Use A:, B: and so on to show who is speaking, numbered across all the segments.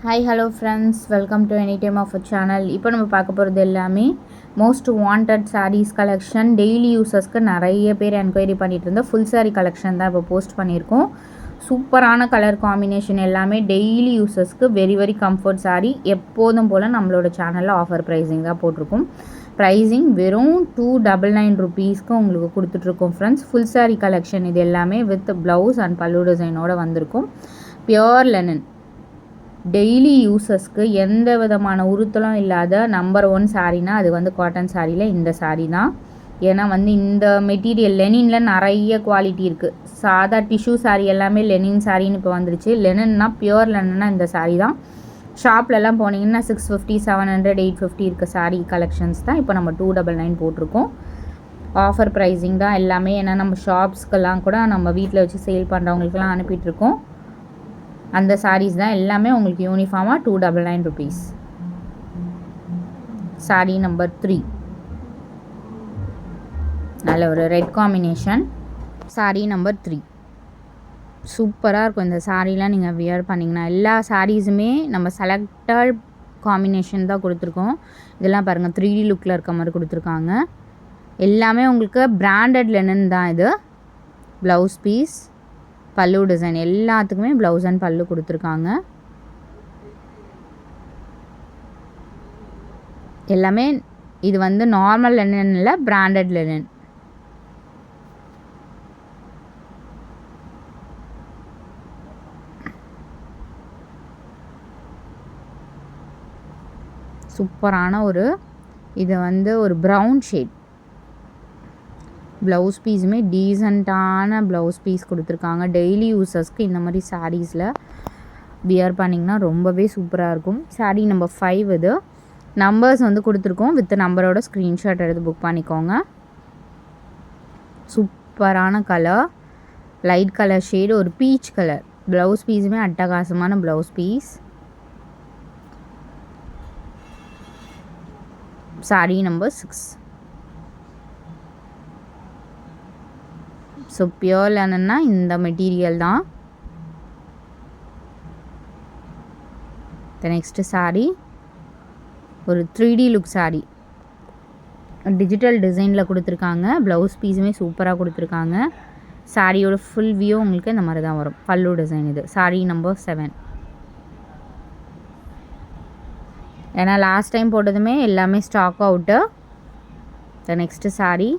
A: Hi hello friends, welcome to any time of a channel. இப்போ நம்ம பார்க்க போகிறது எல்லாமே most wanted sarees collection. Daily யூஸஸ்க்கு நிறைய பேர் என்கொயரி பண்ணிகிட்டு இருந்த ஃபுல் சாரீ கலெக்ஷன் தான் இப்போ போஸ்ட் பண்ணியிருக்கோம். சூப்பரான கலர் காம்பினேஷன் எல்லாமே டெய்லி யூஸஸ்க்கு வெரி வெரி கம்ஃபர்ட் சாரீ. எப்போதும் போல் நம்மளோட சேனலில் ஆஃபர் ப்ரைஸிங் தான் போட்டிருக்கோம். ப்ரைஸிங் வெறும் 299 rupeesக்கு உங்களுக்கு கொடுத்துட்ருக்கோம் ஃப்ரெண்ட்ஸ். ஃபுல் சாரீ கலெக்ஷன் இது எல்லாமே வித் ப்ளவுஸ் அண்ட் பல்லு டிசைனோடு வந்திருக்கும். பியோர் லெனன் டெய்லி யூஸஸ்க்கு எந்த விதமான உறுத்தலும் இல்லாத நம்பர் 1 சாரீனா அது வந்து காட்டன் சாரியில் இந்த சாரீ தான். ஏன்னா வந்து இந்த மெட்டீரியல் லெனினில் நிறைய குவாலிட்டி இருக்குது. சாதா டிஷ்யூ சாரீ எல்லாமே லெனின் சாரின்னு இப்போ வந்துருச்சு. லெனன்னா பியோர் லெனன்னா இந்த சாரீ தான். ஷாப்லலாம் போனீங்கன்னா 650, 700, 850 இருக்க சாரீ கலெக்ஷன்ஸ் தான் இப்போ நம்ம 299 போட்டிருக்கோம். ஆஃபர் ப்ரைஸிங் தான் எல்லாமே. ஏன்னா நம்ம ஷாப்ஸ்க்கெல்லாம் கூட நம்ம வீட்டில் வச்சு சேல் பண்ணுறவங்களுக்கெல்லாம் அனுப்பிட்டுருக்கோம். அந்த சாரீஸ் தான் எல்லாமே உங்களுக்கு யூனிஃபார்மாக 299 rupees. சாரீ நம்பர் 3 நல்ல ஒரு ரெட் காம்பினேஷன். சாரீ நம்பர் 3 சூப்பராக இருக்கும். இந்த சாரீலாம் நீங்கள் வியர் பண்ணிங்கன்னா எல்லா சாரீஸுமே நம்ம செலக்டட் காம்பினேஷன் தான் கொடுத்துருக்கோம். இதெல்லாம் பாருங்கள் 3D லுக்கில் இருக்க மாதிரி கொடுத்துருக்காங்க. எல்லாமே உங்களுக்கு பிராண்டட் லெனன் தான். இது ப்ளவுஸ் பீஸ், பல்லு டிசைன் எல்லாத்துக்குமே ப்ளவுஸ் அண்ட் பல்லு கொடுத்துருக்காங்க. எல்லாமே இது வந்து நார்மல் லெனன் இல்லை, பிராண்டட் லெனன். சூப்பரான ஒரு இது வந்து ஒரு ப்ரௌன் ஷேட். ப்ளவுஸ் பீஸுமே டீசெண்டான ப்ளவுஸ் பீஸ் கொடுத்துருக்காங்க. டெய்லி யூஸஸ்க்கு இந்த மாதிரி சாரீஸில் வியர் பண்ணிங்கன்னா ரொம்பவே சூப்பராக இருக்கும். சாரீ நம்பர் 5 இது. நம்பர்ஸ் வந்து கொடுத்துருக்கோம். வித் நம்பரோட ஸ்க்ரீன்ஷாட் எடுத்து புக் பண்ணிக்கோங்க. சூப்பரான கலர், லைட் கலர் ஷேடு, ஒரு பீச் கலர். ப்ளவுஸ் பீஸுமே அட்டகாசமான blouse piece. Sari number 6. So pure லெனன்னா இந்த மெட்டீரியல் தான். நெக்ஸ்ட்டு சாரீ ஒரு 3D லுக் சாரீ. டிஜிட்டல் டிசைனில் கொடுத்துருக்காங்க. ப்ளவுஸ் பீஸுமே சூப்பராக கொடுத்துருக்காங்க. சாரியோட ஃபுல் வியூ உங்களுக்கு இந்த மாதிரி தான் வரும். பல்லு டிசைன் இது. சாரீ நம்பர் 7. ஏன்னா லாஸ்ட் டைம் போட்டதுமே எல்லாமே stock out. Next sari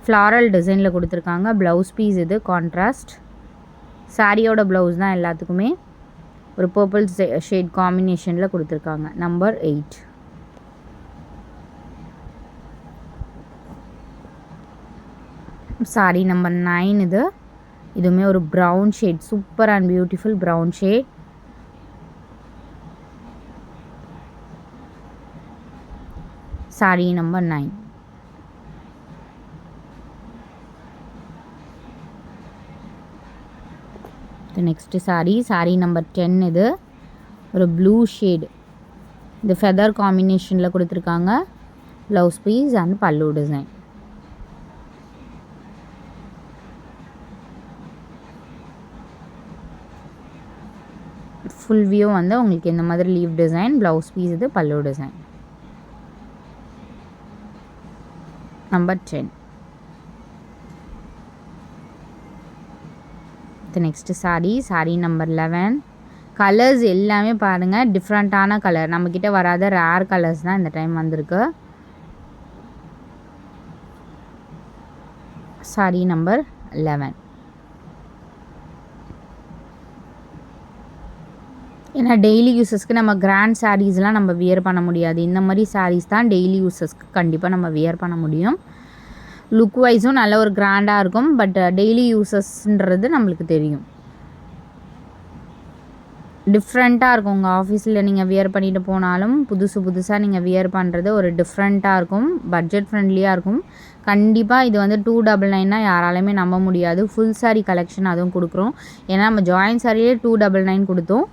A: floral டிசைனில் கொடுத்துருக்காங்க. ப்ளவுஸ் பீஸ் இது கான்ட்ராஸ்ட். சாரியோட ப்ளவுஸ் தான் எல்லாத்துக்குமே ஒரு பர்பிள் ஷேட் காம்பினேஷனில் கொடுத்துருக்காங்க. நம்பர் 8. சாரீ நம்பர் 9 இது. இதுவுமே ஒரு brown shade, super and beautiful brown shade. Sari number 9. Next sari number 10 இது. ஒரு ப்ளூ ஷேடு. இது ஃபெதர் காம்பினேஷனில் கொடுத்துருக்காங்க. ப்ளவுஸ் பீஸ் அண்ட் பல்லு டிசைன். ஃபுல் வியூ வந்து உங்களுக்கு இந்த மாதிரி லீவ் டிசைன், ப்ளவுஸ் பீஸ் இது, பல்லு design. Number 10. Next sari number 11. Colours எல்லாமே பாருங்கள் டிஃப்ரெண்ட்டான கலர். நம்மக்கிட்ட வராத ரேர் கலர்ஸ் தான் இந்த டைம் வந்திருக்கு. சாரீ நம்பர் 11. ஏன்னா டெய்லி யூஸஸ்க்கு நம்ம கிராண்ட் சாரீஸ்லாம் நம்ம வியர் பண்ண முடியாது. இந்த மாதிரி சாரீஸ் தான் டெய்லி யூஸஸ்க்கு கண்டிப்பாக நம்ம வியர் பண்ண முடியும். லுக் வைஸும் நல்ல ஒரு கிராண்டாக இருக்கும். பட் டெய்லி யூஸஸ்ன்றது நம்மளுக்கு தெரியும். டிஃப்ரெண்ட்டாக இருக்கும். உங்கள் ஆஃபீஸில் நீங்கள் வியர் பண்ணிட்டு போனாலும் புதுசாக நீங்கள் வியர் பண்ணுறது ஒரு டிஃப்ரெண்ட்டாக இருக்கும். பட்ஜெட் ஃப்ரெண்ட்லியாக இருக்கும். கண்டிப்பாக இது வந்து 299 யாராலையுமே நம்ப முடியாது. ஃபுல் சாரீ கலெக்ஷன் அதுவும் கொடுக்குறோம். ஏன்னா நம்ம ஜாயின் சாரியே 299 கொடுத்தோம்.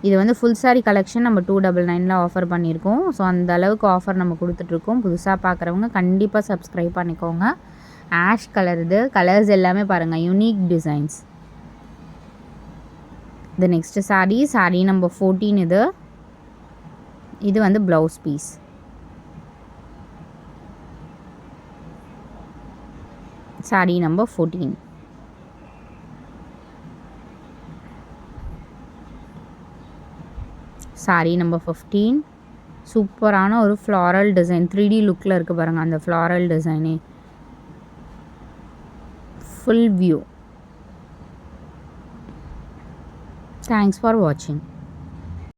A: இது வந்து ஃபுல் சாரீ கலெக்ஷன் நம்ம 299 ஆஃபர் பண்ணியிருக்கோம். ஸோ அந்த அளவுக்கு ஆஃபர் நம்ம கொடுத்துட்ருக்கோம். புதுசாக பார்க்குறவங்க கண்டிப்பாக சப்ஸ்கிரைப் பண்ணிக்கோங்க. ஆஷ் கலர் இது. கலர்ஸ் எல்லாமே பாருங்கள் unique designs. The next saree number 14 இது வந்து blouse piece. saree number 14. saree number 15. சூப்பரான ஒரு ஃப்ளாரல் டிசைன் 3D லுக்கில் இருக்குது பாருங்கள் அந்த floral டிசைனே. full view. Thanks for watching.